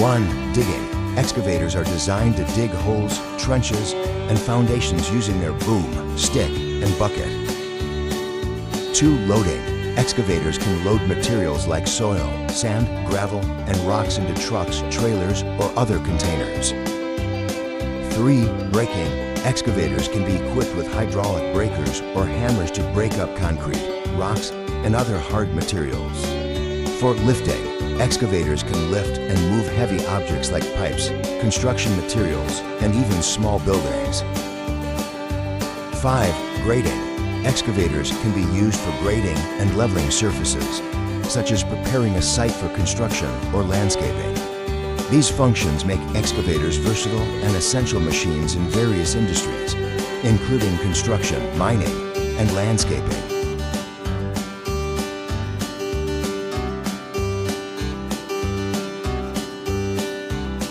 1. Digging. Excavators are designed to dig holes, trenches, and foundations using their boom, stick, and bucket. 2. Loading. Excavators can load materials like soil, sand, gravel, and rocks into trucks, trailers, or other containers. 3. Breaking. Excavators can be equipped with hydraulic breakers or hammers to break up concrete, rocks, and other hard materials. 4. Lifting. Excavators can lift and move heavy objects like pipes, construction materials, and even small buildings. 5. Grading. Excavators can be used for grading and leveling surfaces, such as preparing a site for construction or landscaping. These functions make excavators versatile and essential machines in various industries, including construction, mining, and landscaping.